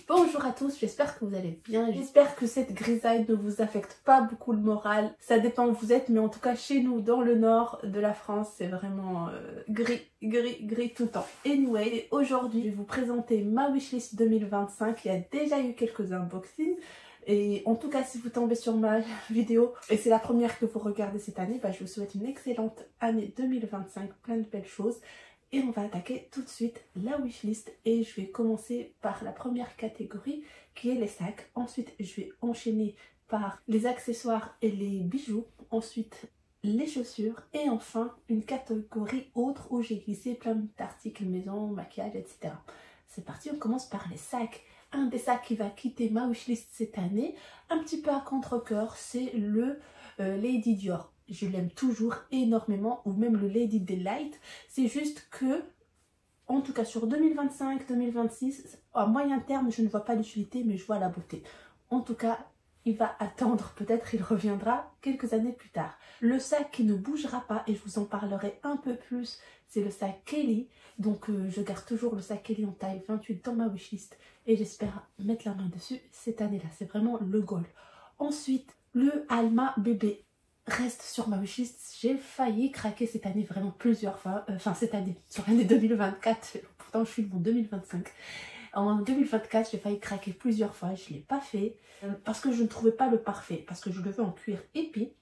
Bonjour à tous, j'espère que vous allez bien, j'espère que cette grisaille ne vous affecte pas beaucoup le moral. Ça dépend où vous êtes, mais en tout cas chez nous, dans le nord de la France, c'est vraiment gris tout le temps. Anyway, aujourd'hui je vais vous présenter ma wishlist 2025, il y a déjà eu quelques unboxings. Et en tout cas, si vous tombez sur ma vidéo et c'est la première que vous regardez cette année, je vous souhaite une excellente année 2025, plein de belles choses. Et on va attaquer tout de suite la wishlist et je vais commencer par la première catégorie qui est les sacs. Ensuite, je vais enchaîner par les accessoires et les bijoux. Ensuite, les chaussures et enfin une catégorie autre où j'ai glissé plein d'articles maison, maquillage, etc. C'est parti, on commence par les sacs. Un des sacs qui va quitter ma wishlist cette année, un petit peu à contre-cœur, c'est le Lady Dior. Je l'aime toujours énormément, ou même le Lady Delight. C'est juste que, en tout cas sur 2025-2026, à moyen terme, je ne vois pas l'utilité, mais je vois la beauté. En tout cas, il va attendre, peut-être il reviendra quelques années plus tard. Le sac qui ne bougera pas, et je vous en parlerai un peu plus, c'est le sac Kelly. Donc je garde toujours le sac Kelly en taille 28 dans ma wishlist, et j'espère mettre la main dessus cette année-là. C'est vraiment le goal. Ensuite, le Alma bébé reste sur ma wishlist. J'ai failli craquer cette année vraiment plusieurs fois. Enfin cette année, sur l'année 2024. Pourtant je suis en 2025. En 2024 j'ai failli craquer plusieurs fois. Je ne l'ai pas fait parce que je ne trouvais pas le parfait. Parce que je le veux en cuir épais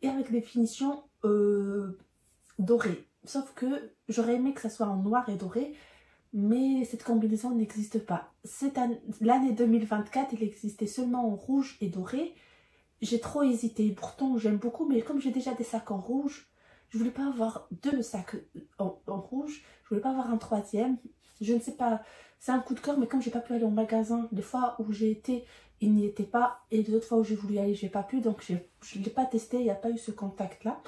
et avec des finitions dorées. Sauf que j'aurais aimé que ça soit en noir et doré. Mais cette combinaison n'existe pas. L'année 2024 il existait seulement en rouge et doré. J'ai trop hésité, pourtant j'aime beaucoup, mais comme j'ai déjà des sacs en rouge, je voulais pas avoir deux sacs en rouge, je voulais pas avoir un troisième, je ne sais pas, c'est un coup de cœur, mais comme j'ai pas pu aller au magasin, des fois où j'ai été, il n'y était pas, et les autres fois où j'ai voulu aller, j'ai pas pu, donc je ne l'ai pas testé, il n'y a pas eu ce contact-là.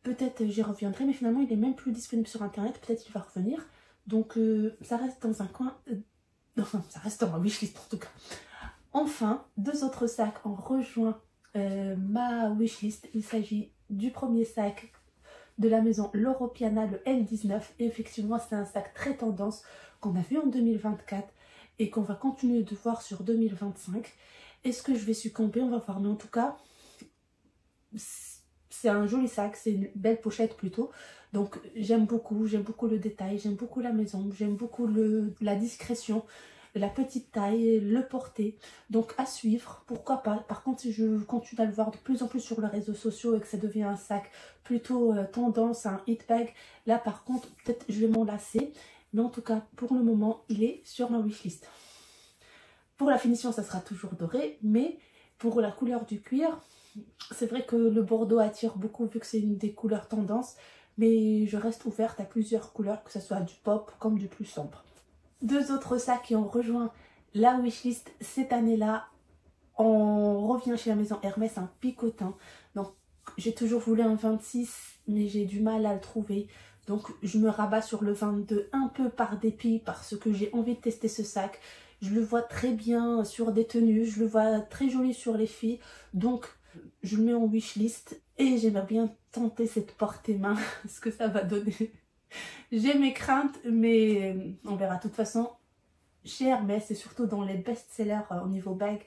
Peut-être j'y reviendrai, mais finalement il est même plus disponible sur internet, peut-être il va revenir, donc ça reste dans un coin, enfin ça reste dans ma wishlist en tout cas. Enfin, deux autres sacs en rejoint ma wishlist. Il s'agit du premier sac de la maison Loro Piana, le L19. Et effectivement, c'est un sac très tendance qu'on a vu en 2024 et qu'on va continuer de voir sur 2025. Est-ce que je vais succomber? On va voir. Mais en tout cas, c'est un joli sac, c'est une belle pochette plutôt. Donc j'aime beaucoup le détail, j'aime beaucoup la maison, j'aime beaucoup la discrétion, la petite taille, le porter. Donc à suivre, pourquoi pas. Par contre, si je continue à le voir de plus en plus sur les réseaux sociaux et que ça devient un sac plutôt tendance, un hit bag, là par contre, peut-être je vais m'en lasser. Mais en tout cas, pour le moment, il est sur ma wishlist. Pour la finition, ça sera toujours doré, mais pour la couleur du cuir, c'est vrai que le bordeaux attire beaucoup vu que c'est une des couleurs tendance, mais je reste ouverte à plusieurs couleurs, que ce soit du pop comme du plus sombre. Deux autres sacs qui ont rejoint la wishlist cette année-là. On revient chez la maison Hermès, un picotin. Donc j'ai toujours voulu un 26, mais j'ai du mal à le trouver. Donc je me rabats sur le 22 un peu par dépit parce que j'ai envie de tester ce sac. Je le vois très bien sur des tenues, je le vois très joli sur les filles. Donc je le mets en wishlist et j'aimerais bien tenter cette portée-main, ce que ça va donner. J'ai mes craintes, mais on verra. De toute façon, chez Hermès et surtout dans les best-sellers au niveau bag,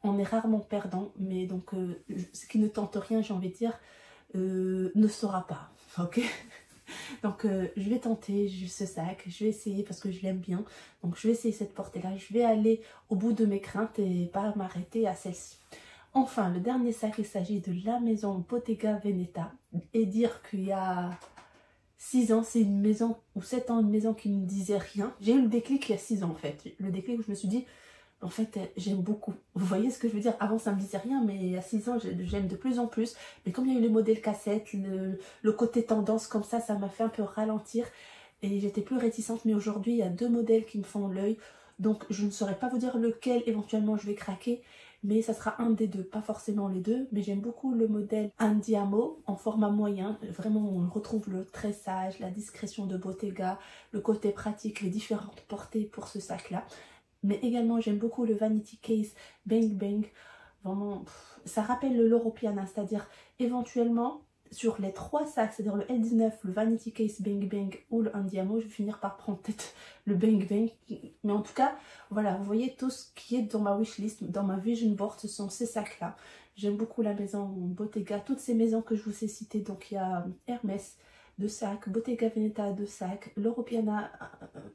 on est rarement perdant. Mais donc, ce qui ne tente rien, j'ai envie de dire, ne sera pas. Ok. Donc, je vais tenter ce sac. Je vais essayer parce que je l'aime bien. Donc, je vais essayer cette portée-là. Je vais aller au bout de mes craintes et pas m'arrêter à celle-ci. Enfin, le dernier sac, il s'agit de la maison Bottega Veneta. Et dire qu'il y a 6 ans, c'est une maison, ou 7 ans, une maison qui ne me disait rien. J'ai eu le déclic il y a 6 ans en fait. Le déclic où je me suis dit, en fait, j'aime beaucoup. Vous voyez ce que je veux dire? Avant, ça me disait rien, mais il y a 6 ans, j'aime de plus en plus. Mais comme il y a eu les modèles cassettes, le côté tendance comme ça m'a fait un peu ralentir. Et j'étais plus réticente, mais aujourd'hui, il y a deux modèles qui me font l'œil. Donc, je ne saurais pas vous dire lequel éventuellement je vais craquer. Mais ça sera un des deux, pas forcément les deux. Mais j'aime beaucoup le modèle Andiamo en format moyen. Vraiment, on retrouve le tressage, la discrétion de Bottega, le côté pratique, les différentes portées pour ce sac-là. Mais également, j'aime beaucoup le Vanity Case Bang Bang. Vraiment, ça rappelle le Loro Piana, c'est-à-dire éventuellement, sur les 3 sacs, c'est-à-dire le L19, le Vanity Case Bang Bang ou le Andiamo, je vais finir par prendre peut-être le Bang Bang. Mais en tout cas, voilà, vous voyez tout ce qui est dans ma wishlist, dans ma vision board, ce sont ces sacs-là. J'aime beaucoup la maison Bottega, toutes ces maisons que je vous ai citées. Donc il y a Hermès, 2 sacs, Bottega Veneta, 2 sacs, l'Europeana,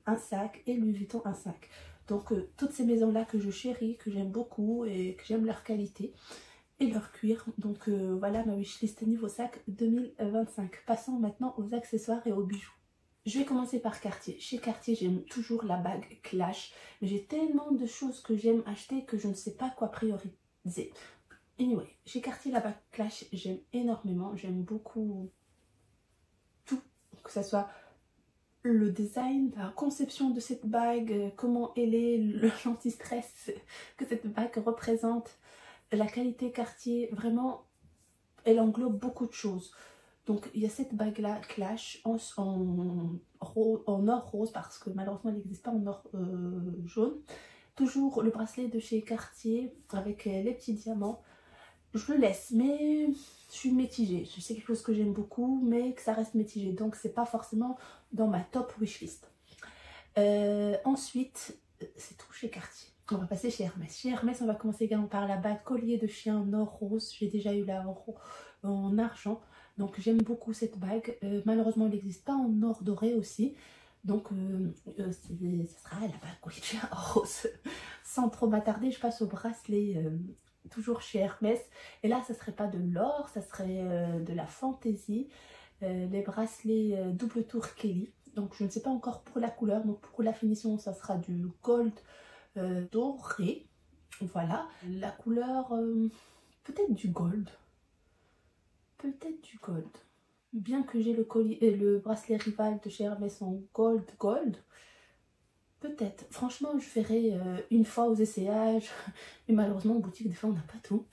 un sac et Louis Vuitton, un sac. Donc toutes ces maisons-là que je chéris, que j'aime beaucoup et que j'aime leur qualité et leur cuir. Donc voilà ma wishlist niveau sac 2025. Passons maintenant aux accessoires et aux bijoux. Je vais commencer par Cartier. Chez Cartier, j'aime toujours la bague Clash. Mais j'ai tellement de choses que j'aime acheter que je ne sais pas quoi prioriser. Anyway, chez Cartier, la bague Clash, j'aime énormément. J'aime beaucoup tout. Que ce soit le design, la conception de cette bague, comment elle est, l'anti-stress que cette bague représente. La qualité Cartier, vraiment, elle englobe beaucoup de choses. Donc il y a cette bague là Clash en or rose, parce que malheureusement elle n'existe pas en or jaune. Toujours le bracelet de chez Cartier avec les petits diamants. Je le laisse, mais je suis mitigée. C'est quelque chose que j'aime beaucoup, mais que ça reste mitigé. Donc c'est pas forcément dans ma top wishlist. Ensuite, c'est tout chez Cartier. On va passer chez Hermès. Chez Hermès, on va commencer également par la bague collier de chien en or rose. J'ai déjà eu la en argent. Donc j'aime beaucoup cette bague. Malheureusement, elle n'existe pas en or doré aussi. Donc ce sera la bague collier de chien en rose. Sans trop m'attarder, je passe au bracelet toujours chez Hermès. Et là, ça serait pas de l'or, ça serait de la fantaisie. Les bracelets double tour Kelly. Donc je ne sais pas encore pour la couleur. Donc pour la finition, ça sera du gold doré. Voilà. La couleur, peut-être du gold. Peut-être du gold. Bien que j'ai le collier et le bracelet rival de chez Hermès en gold. Peut-être. Franchement, je ferai une fois aux essayages. Mais malheureusement, en boutique, des fois, on n'a pas tout.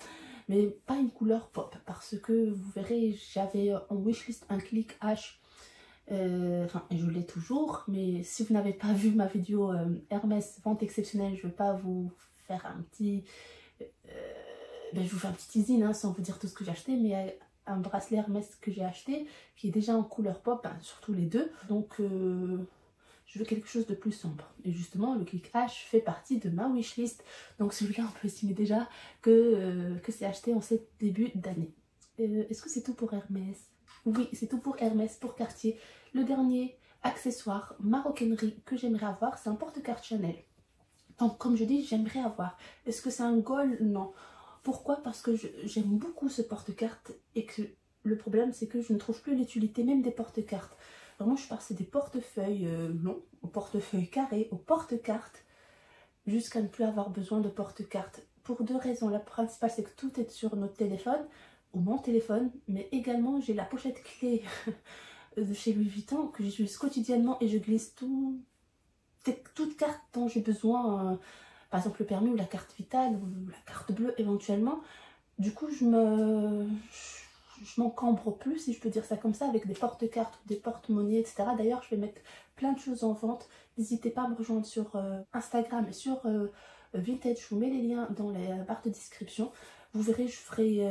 Mais pas une couleur pop. Parce que vous verrez, j'avais en wishlist un click H. Enfin, je l'ai toujours. Mais si vous n'avez pas vu ma vidéo Hermès vente exceptionnelle, je ne vais pas vous faire un petit... je vous fais un petit teasing hein, sans vous dire tout ce que j'ai acheté. Mais un bracelet Hermès que j'ai acheté qui est déjà en couleur pop, hein, surtout les deux. Donc... je veux quelque chose de plus sombre. Et justement, le click H fait partie de ma wishlist. Donc celui-là, on peut estimer déjà que c'est acheté en ce début d'année. Est-ce que c'est tout pour Hermès? Oui, c'est tout pour Hermès, pour Cartier. Le dernier accessoire, maroquinerie que j'aimerais avoir, c'est un porte-carte Chanel. Donc comme je dis, j'aimerais avoir. Est-ce que c'est un gold? Non. Pourquoi? Parce que j'aime beaucoup ce porte-carte et que le problème, c'est que je ne trouve plus l'utilité même des porte-cartes. Vraiment, je suis passée des portefeuilles longs au portefeuille carré, au porte-cartes, jusqu'à ne plus avoir besoin de porte-cartes. Pour 2 raisons. La principale, c'est que tout est sur notre téléphone, ou mon téléphone, mais également, j'ai la pochette clé de chez Louis Vuitton que j'utilise quotidiennement et je glisse toute carte dont j'ai besoin, par exemple le permis ou la carte vitale ou la carte bleue éventuellement. Du coup, je m'encombre plus, si je peux dire ça comme ça, avec des porte-cartes, des porte-monnaies, etc. D'ailleurs, je vais mettre plein de choses en vente. N'hésitez pas à me rejoindre sur Instagram et sur Vinted. Je vous mets les liens dans la barre de description. Vous verrez, je ferai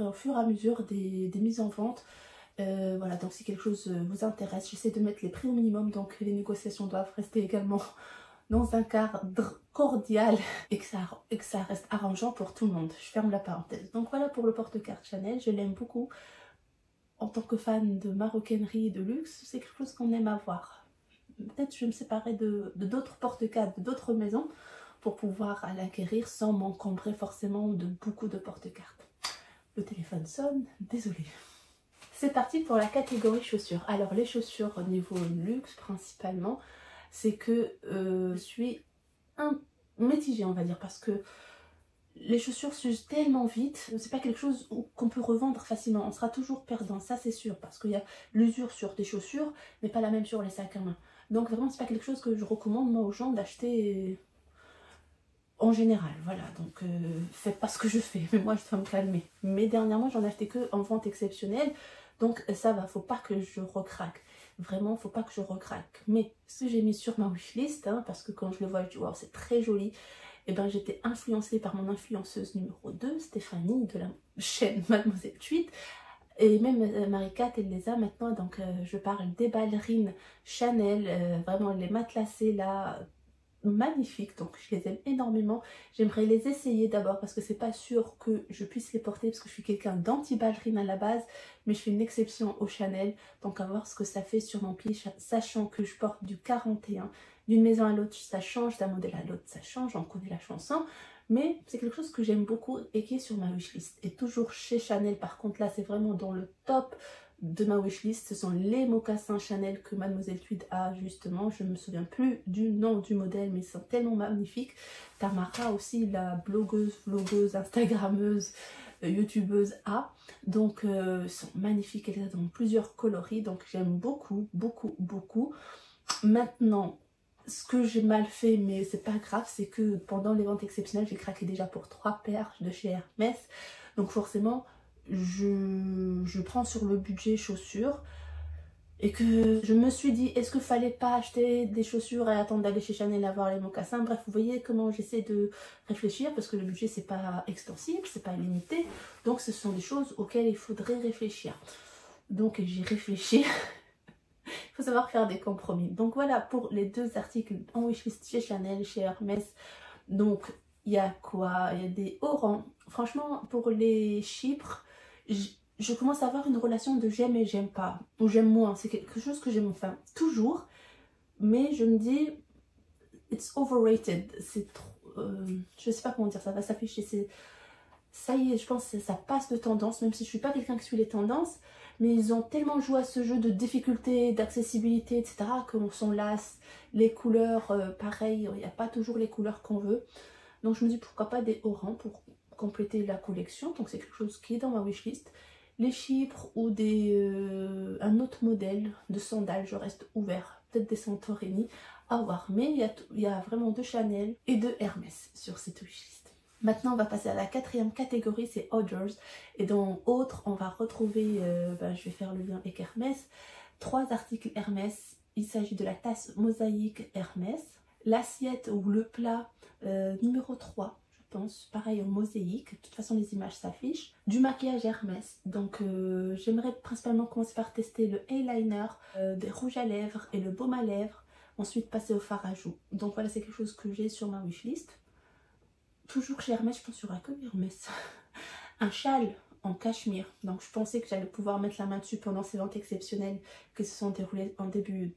au fur et à mesure des mises en vente. Voilà, donc si quelque chose vous intéresse, j'essaie de mettre les prix au minimum. Donc les négociations doivent rester également dans un cadre cordial et que ça reste arrangeant pour tout le monde. Je ferme la parenthèse. Donc voilà pour le porte-carte Chanel, je l'aime beaucoup. En tant que fan de maroquinerie et de luxe, c'est quelque chose qu'on aime avoir. Peut-être je vais me séparer de d'autres porte-cartes, d'autres maisons pour pouvoir l'acquérir sans m'encombrer forcément de beaucoup de porte-cartes. Le téléphone sonne, désolée. C'est parti pour la catégorie chaussures. Alors les chaussures au niveau luxe principalement, c'est que je suis mitigée on va dire, parce que les chaussures s'usent tellement vite, c'est pas quelque chose qu'on peut revendre facilement, on sera toujours perdant, ça c'est sûr, parce qu'il y a l'usure sur des chaussures, mais pas la même sur les sacs à main. Donc vraiment c'est pas quelque chose que je recommande moi aux gens d'acheter en général, voilà, donc faites pas ce que je fais, mais moi je dois me calmer. Mais dernièrement j'en ai acheté que en vente exceptionnelle, donc ça va, faut pas que je recraque. Vraiment, faut pas que je recraque. Mais ce que j'ai mis sur ma wishlist, hein, parce que quand je le vois, je dis waouh, c'est très joli. Et ben j'étais influencée par mon influenceuse numéro 2, Stéphanie, de la chaîne Mademoiselle Tweet. Et même Marie-Cat, elle les a maintenant, donc je parle des ballerines Chanel, vraiment les matelassées là, magnifiques, donc je les aime énormément. J'aimerais les essayer d'abord parce que c'est pas sûr que je puisse les porter parce que je suis quelqu'un d'anti-ballerine à la base, mais je fais une exception au Chanel, donc à voir ce que ça fait sur mon pied, sachant que je porte du 41. D'une maison à l'autre ça change, d'un modèle à l'autre ça change, on connaît la chanson. Mais c'est quelque chose que j'aime beaucoup et qui est sur ma wishlist. Et toujours chez Chanel, par contre là c'est vraiment dans le top de ma wishlist. Ce sont les mocassins Chanel que Mademoiselle Tweed a justement. Je ne me souviens plus du nom du modèle mais ils sont tellement magnifiques. Tamara aussi, la blogueuse, vlogueuse, instagrammeuse, youtubeuse a. Donc ils sont magnifiques, elles ont plusieurs coloris. Donc j'aime beaucoup, beaucoup, beaucoup. Maintenant, ce que j'ai mal fait, mais c'est pas grave, c'est que pendant les ventes exceptionnelles, j'ai craqué déjà pour 3 paires de chez Hermès. Donc forcément, je prends sur le budget chaussures. Et que je me suis dit, est-ce qu'il fallait pas acheter des chaussures et attendre d'aller chez Chanel avoir les mocassins? Bref, vous voyez comment j'essaie de réfléchir, parce que le budget c'est pas extensible, c'est pas illimité. Donc ce sont des choses auxquelles il faudrait réfléchir. Donc j'ai réfléchi. Il faut savoir faire des compromis. Donc voilà pour les 2 articles en wishlist chez Chanel, chez Hermès. Donc il y a quoi? Il y a des hauts rangs. Franchement, pour les Chypres, je commence à avoir une relation de j'aime et j'aime pas. Ou j'aime moins. C'est quelque chose que j'aime enfin toujours. Mais je me dis, it's overrated. C'est trop... je sais pas comment dire, ça va s'afficher. Ça y est, je pense que ça passe de tendance, même si je suis pas quelqu'un qui suit les tendances. Mais ils ont tellement joué à ce jeu de difficulté, d'accessibilité, etc. qu'on s'en lasse. Les couleurs, pareil, il n'y a pas toujours les couleurs qu'on veut. Donc je me dis pourquoi pas des orangs pour compléter la collection. Donc c'est quelque chose qui est dans ma wishlist. Les Chypres ou un autre modèle de sandales, je reste ouvert. Peut-être des Santorini, à voir. Mais il y a vraiment de Chanel et de Hermès sur cette wishlist. Maintenant, on va passer à la 4e catégorie, c'est Others. Et dans Autres, on va retrouver, je vais faire le lien avec Hermès, 3 articles Hermès. Il s'agit de la tasse mosaïque Hermès, l'assiette ou le plat numéro 3, je pense, pareil en mosaïque. De toute façon, les images s'affichent. Du maquillage Hermès. Donc, j'aimerais principalement commencer par tester le eyeliner, des rouges à lèvres et le baume à lèvres. Ensuite, passer au fard à joues. Donc voilà, c'est quelque chose que j'ai sur ma wishlist. Toujours chez Hermès, je pense qu'il n'y aura que Hermès. Un châle en cachemire. Donc je pensais que j'allais pouvoir mettre la main dessus pendant ces ventes exceptionnelles qui se sont déroulées en début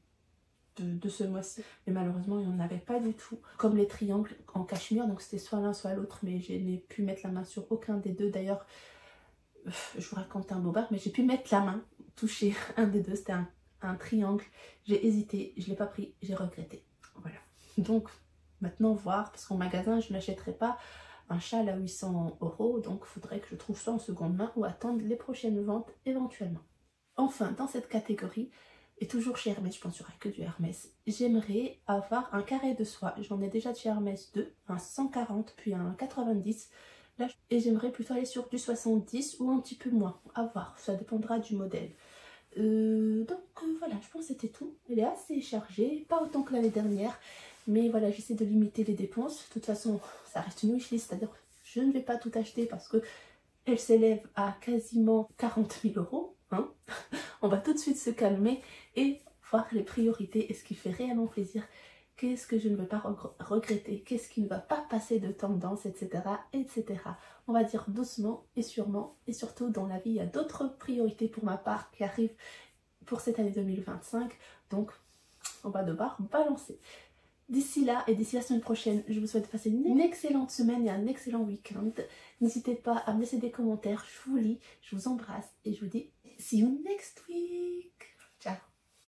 de ce mois-ci. Mais malheureusement, il n'y en avait pas du tout. Comme les triangles en cachemire, donc c'était soit l'un soit l'autre. Mais je n'ai pu mettre la main sur aucun des deux. D'ailleurs, je vous raconte un bobard, mais j'ai pu mettre la main, toucher un des deux. C'était un triangle. J'ai hésité, je ne l'ai pas pris, j'ai regretté. Voilà. Donc... maintenant voir, parce qu'en magasin je n'achèterai pas un châle à 800 €, donc il faudrait que je trouve ça en seconde main ou attendre les prochaines ventes éventuellement. Enfin, dans cette catégorie, et toujours chez Hermès, je pense qu'il n'y aura que du Hermès, j'aimerais avoir un carré de soie. J'en ai déjà de chez Hermès 2, un 140 puis un 90. Là, et j'aimerais plutôt aller sur du 70 ou un petit peu moins, à voir, ça dépendra du modèle. Voilà, je pense que c'était tout. Elle est assez chargée, pas autant que l'année dernière. Mais voilà, j'essaie de limiter les dépenses. De toute façon, ça reste une wishlist, c'est-à-dire que je ne vais pas tout acheter parce que elle s'élève à quasiment 40 000 €. Hein. On va tout de suite se calmer et voir les priorités et ce qui fait réellement plaisir. Qu'est-ce que je ne veux pas regretter, qu'est-ce qui ne va pas passer de tendance, etc., etc. On va dire doucement et sûrement. Et surtout, dans la vie, il y a d'autres priorités pour ma part qui arrivent pour cette année 2025. Donc, on va devoir balancer. D'ici là et d'ici la semaine prochaine, je vous souhaite de passer une excellente semaine et un excellent week-end. N'hésitez pas à me laisser des commentaires, je vous lis, je vous embrasse et je vous dis see you next week.